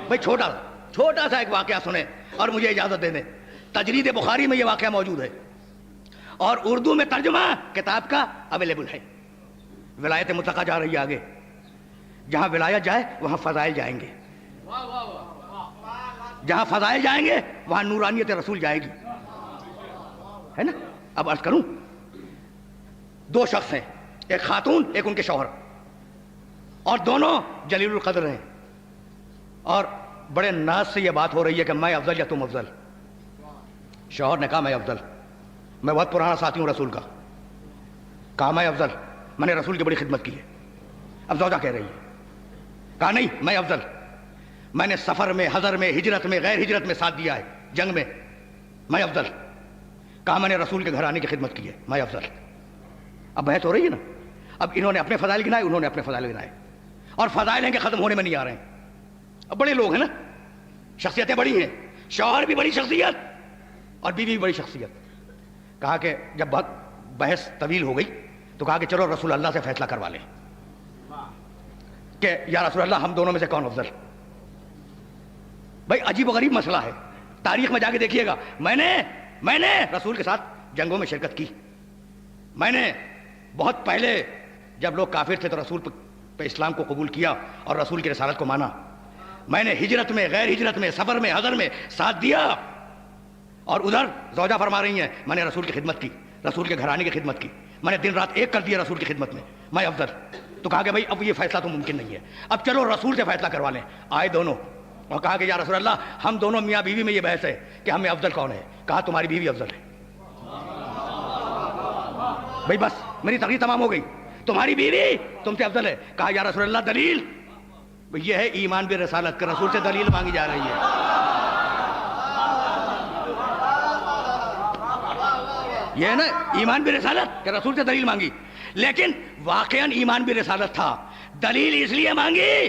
بھائی چھوٹا سا ایک واقعہ سنیں اور مجھے اجازت دے دیں. تجرید بخاری میں یہ واقعہ موجود ہے اور اردو میں ترجمہ کتاب کا اویلیبل ہے. ولایت مطلقہ جا رہی ہے آگے. جہاں ولایت جائے وہاں فضائل جائیں گے, جہاں فضائل جائیں گے وہاں نورانیت رسول جائے گی, ہے نا. اب عرض کروں, دو شخص ہیں, ایک خاتون ایک ان کے شوہر, اور دونوں جلیل القدر ہیں, اور بڑے ناز سے یہ بات ہو رہی ہے کہ میں افضل یا تم افضل. شوہر نے کہا میں افضل, میں بہت پرانا ساتھی ہوں رسول کا. کہا میں افضل, میں نے رسول کی بڑی خدمت کی ہے. اب زوجہ کہہ رہی ہے, کہا نہیں میں افضل, میں نے سفر میں, حضر میں, ہجرت میں, غیر ہجرت میں ساتھ دیا ہے, جنگ میں, میں افضل. کہا میں نے رسول کے گھر آنے کی خدمت کی ہے, میں افضل. اب بحث ہو رہی ہے نا. اب انہوں نے اپنے فضائل گنائے, انہوں نے اپنے فضائل گنائے, اور فضائل ہیں کہ ختم ہونے میں نہیں آ رہے ہیں. اب بڑے لوگ ہیں نا, شخصیتیں بڑی ہیں, شوہر بھی بڑی شخصیت اور بیوی بھی بڑی شخصیت. کہا کہ جب بہت بحث طویل ہو گئی تو کہا کہ چلو رسول اللہ سے فیصلہ کروا لیں کہ یا رسول اللہ ہم دونوں میں سے کون افضل. بھائی عجیب و غریب مسئلہ ہے, تاریخ میں جا کے دیکھیے گا. میں نے رسول کے ساتھ جنگوں میں شرکت کی. میں نے بہت پہلے جب لوگ کافر تھے تو رسول پہ اسلام کو قبول کیا اور رسول کی رسالت کو مانا. میں نے ہجرت میں, غیر ہجرت میں, سفر میں, حضر میں ساتھ دیا. اور ادھر زوجہ فرما رہی ہیں میں نے رسول کی خدمت کی, رسول کے گھرانے کی خدمت کی, میں نے دن رات ایک کر دیا رسول کی خدمت میں افضل. تو کہا کہ بھائی اب یہ فیصلہ تو ممکن نہیں ہے, اب چلو رسول سے فیصلہ کروا لیں. آئے دونوں اور کہا کہ یا رسول اللہ ہم دونوں میاں بیوی میں یہ بحث ہے کہ ہمیں افضل کون ہے. کہا تمہاری بیوی افضل ہے. بھائی بس میری تقریر تمام ہو گئی, تمہاری بیوی تم سے افضل ہے. کہا یا رسول اللہ دلیل. یہ ہے ایمان بالرسالت, کہ رسول سے دلیل مانگی جا رہی ہے. یہ ہے نا ایمان بالرسالت, کہ رسول سے دلیل مانگی, لیکن واقعاً ایمان بالرسالت تھا. دلیل اس لیے مانگی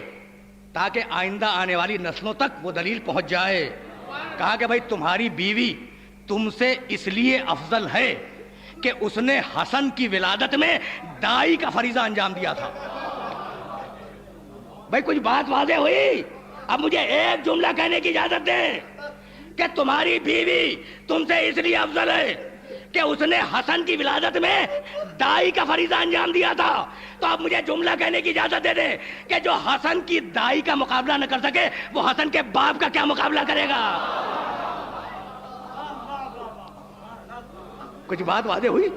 تاکہ آئندہ آنے والی نسلوں تک وہ دلیل پہنچ جائے. کہا کہ بھائی تمہاری بیوی تم سے اس لیے افضل ہے کہ اس نے حسن کی ولادت میں دائی کا فریضہ انجام دیا تھا. بھائی کچھ بات واضح ہوئی. اب مجھے ایک جملہ کہنے کی اجازت دیں کہ تمہاری بیوی تم سے اس لیے افضل ہے کہ اس نے حسن کی ولادت میں دائی کا فریضہ انجام دیا تھا. تو اب مجھے جملہ کہنے کی اجازت دے دیں کہ جو حسن کی دائی کا مقابلہ نہ کر سکے وہ حسن کے باپ کا کیا مقابلہ کرے گا. کچھ بات واضح ہوئی.